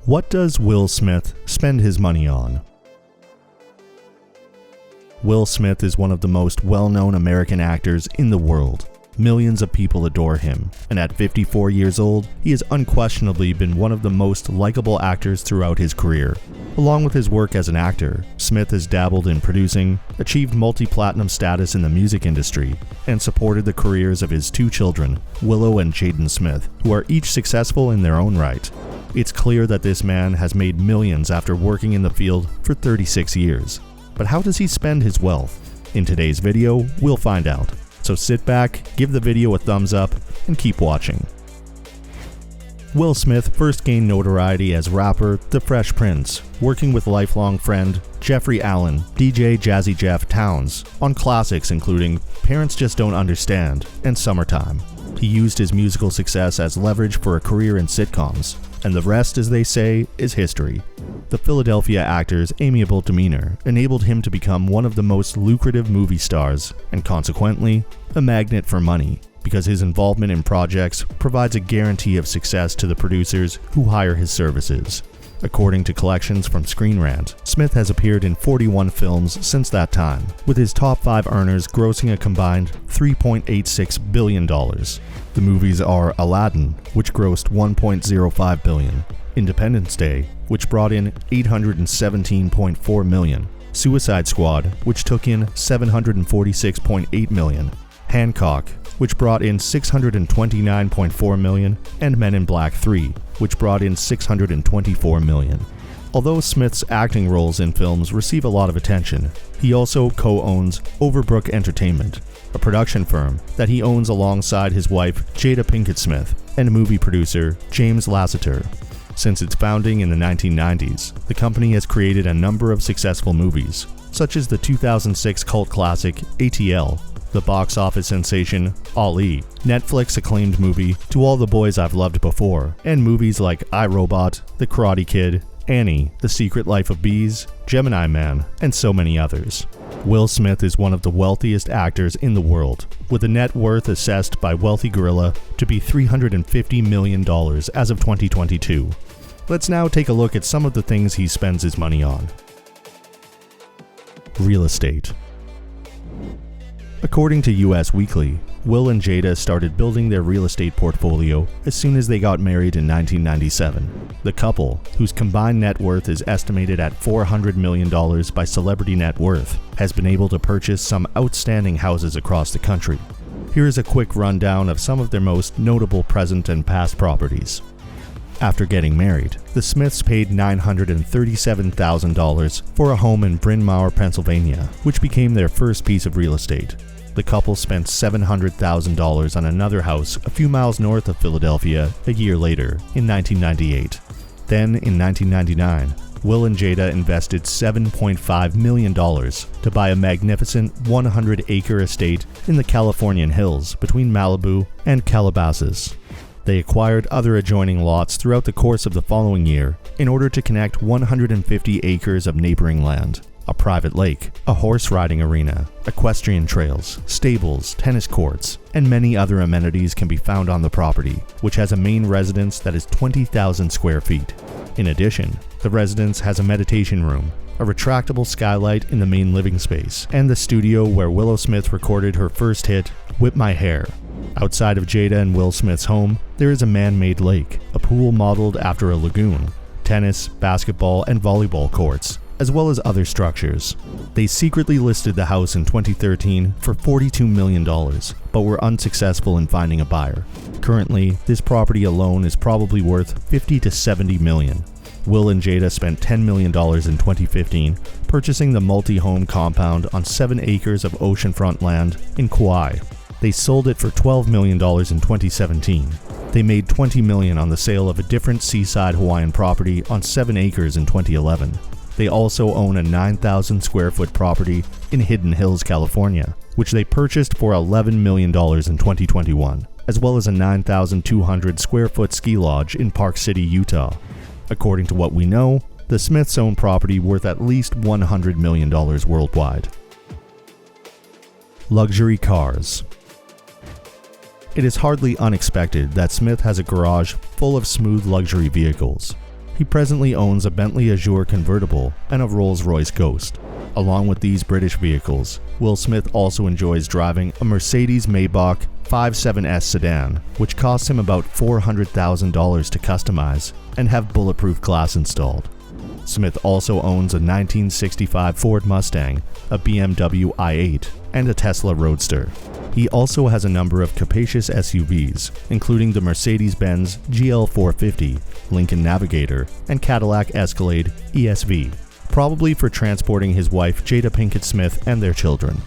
What does Will Smith spend his money on? Will Smith is one of the most well-known American actors in the world. Millions of people adore him, and at 54 years old, he has unquestionably been one of the most likable actors throughout his career. Along with his work as an actor, Smith has dabbled in producing, achieved multi-platinum status in the music industry, and supported the careers of his two children, Willow and Jaden Smith, who are each successful in their own right. It's clear that this man has made millions after working in the field for 36 years. But how does he spend his wealth? In today's video, we'll find out. So sit back, give the video a thumbs up, and keep watching. Will Smith first gained notoriety as rapper The Fresh Prince, working with lifelong friend Jeffrey Allen, DJ Jazzy Jeff Towns, on classics including Parents Just Don't Understand and Summertime. He used his musical success as leverage for a career in sitcoms, and the rest, as they say, is history. The Philadelphia actor's amiable demeanor enabled him to become one of the most lucrative movie stars, and consequently, a magnet for money, because his involvement in projects provides a guarantee of success to the producers who hire his services. According to collections from Screen Rant, Smith has appeared in 41 films since that time, with his top 5 earners grossing a combined $3.86 billion. The movies are Aladdin, which grossed $1.05 billion, Independence Day, which brought in $817.4 million, Suicide Squad, which took in $746.8 million, Hancock, which brought in $629.4 million, and Men in Black 3, which brought in $624 million. Although Smith's acting roles in films receive a lot of attention, he also co-owns Overbrook Entertainment, a production firm that he owns alongside his wife Jada Pinkett Smith and movie producer James Lasseter. Since its founding in the 1990s, the company has created a number of successful movies, such as the 2006 cult classic ATL, the box office sensation Ali, Netflix acclaimed movie To All the Boys I've Loved Before, and movies like iRobot, The Karate Kid, Annie, The Secret Life of Bees, Gemini Man, and so many others. Will Smith is one of the wealthiest actors in the world, with a net worth assessed by Wealthy Gorilla to be $350 million as of 2022. Let's now take a look at some of the things he spends his money on. Real estate. According to US Weekly, Will and Jada started building their real estate portfolio as soon as they got married in 1997. The couple, whose combined net worth is estimated at $400 million by Celebrity Net Worth, has been able to purchase some outstanding houses across the country. Here is a quick rundown of some of their most notable present and past properties. After getting married, the Smiths paid $937,000 for a home in Bryn Mawr, Pennsylvania, which became their first piece of real estate. The couple spent $700,000 on another house a few miles north of Philadelphia a year later, in 1998. Then, in 1999, Will and Jada invested $7.5 million to buy a magnificent 100-acre estate in the Californian hills between Malibu and Calabasas. They acquired other adjoining lots throughout the course of the following year in order to connect 150 acres of neighboring land, a private lake, a horse riding arena, equestrian trails, stables, tennis courts, and many other amenities can be found on the property, which has a main residence that is 20,000 square feet. In addition, the residence has a meditation room, a retractable skylight in the main living space, and the studio where Willow Smith recorded her first hit, Whip My Hair. Outside of Jada and Will Smith's home, there is a man-made lake, a pool modeled after a lagoon, tennis, basketball, and volleyball courts, as well as other structures. They secretly listed the house in 2013 for $42 million, but were unsuccessful in finding a buyer. Currently, this property alone is probably worth $50 to $70 million. Will and Jada spent $10 million in 2015 purchasing the multi-home compound on 7 acres of oceanfront land in Kauai. They sold it for $12 million in 2017. They made $20 million on the sale of a different seaside Hawaiian property on 7 acres in 2011. They also own a 9,000 square foot property in Hidden Hills, California, which they purchased for $11 million in 2021, as well as a 9,200 square foot ski lodge in Park City, Utah. According to what we know, the Smiths own property worth at least $100 million worldwide. Luxury cars. It is hardly unexpected that Smith has a garage full of smooth luxury vehicles. He presently owns a Bentley Azure convertible and a Rolls-Royce Ghost. Along with these British vehicles, Will Smith also enjoys driving a Mercedes-Maybach 5.7S sedan, which costs him about $400,000 to customize and have bulletproof glass installed. Smith also owns a 1965 Ford Mustang, a BMW i8, and a Tesla Roadster. He also has a number of capacious SUVs, including the Mercedes-Benz GL450, Lincoln Navigator, and Cadillac Escalade ESV, probably for transporting his wife Jada Pinkett Smith and their children.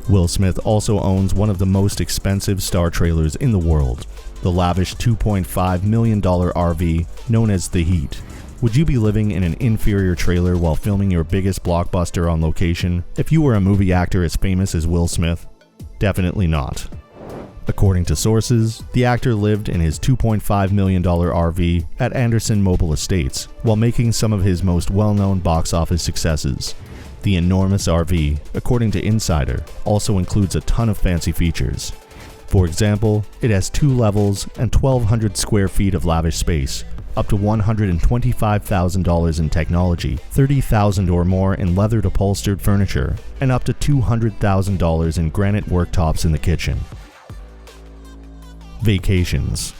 Will Smith also owns one of the most expensive star trailers in the world, the lavish $2.5 million RV known as The Heat. Would you be living in an inferior trailer while filming your biggest blockbuster on location if you were a movie actor as famous as Will Smith? Definitely not. According to sources, the actor lived in his $2.5 million RV at Anderson Mobile Estates while making some of his most well-known box office successes. The enormous RV, according to Insider, also includes a ton of fancy features. For example, it has 2 levels and 1,200 square feet of lavish space, up to $125,000 in technology, $30,000 or more in leather upholstered furniture, and up to $200,000 in granite worktops in the kitchen. Vacations.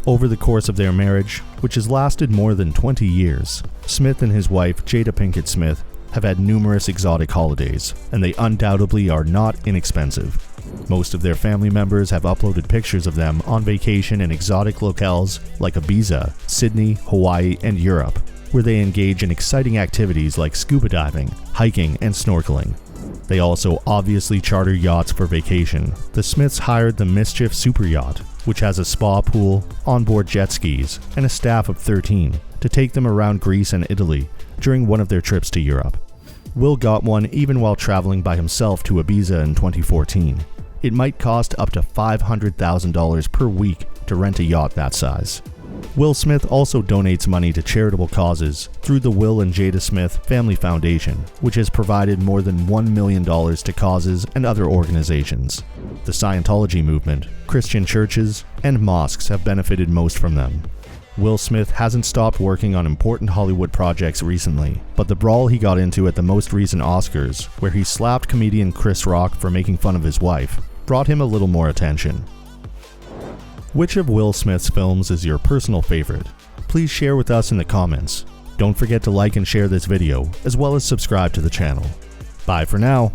Over the course of their marriage, which has lasted more than 20 years, Smith and his wife Jada Pinkett Smith have had numerous exotic holidays, and they undoubtedly are not inexpensive. Most of their family members have uploaded pictures of them on vacation in exotic locales like Ibiza, Sydney, Hawaii, and Europe, where they engage in exciting activities like scuba diving, hiking, and snorkeling. They also obviously charter yachts for vacation. The Smiths hired the Mischief super yacht, which has a spa pool, onboard jet skis, and a staff of 13 to take them around Greece and Italy during one of their trips to Europe. Will got one even while traveling by himself to Ibiza in 2014. It might cost up to $500,000 per week to rent a yacht that size. Will Smith also donates money to charitable causes through the Willow and Jaden Smith Family Foundation, which has provided more than $1 million to causes and other organizations. The Scientology movement, Christian churches, and mosques have benefited most from them. Will Smith hasn't stopped working on important Hollywood projects recently, but the brawl he got into at the most recent Oscars, where he slapped comedian Chris Rock for making fun of his wife, brought him a little more attention. Which of Will Smith's films is your personal favorite? Please share with us in the comments. Don't forget to like and share this video, as well as subscribe to the channel. Bye for now.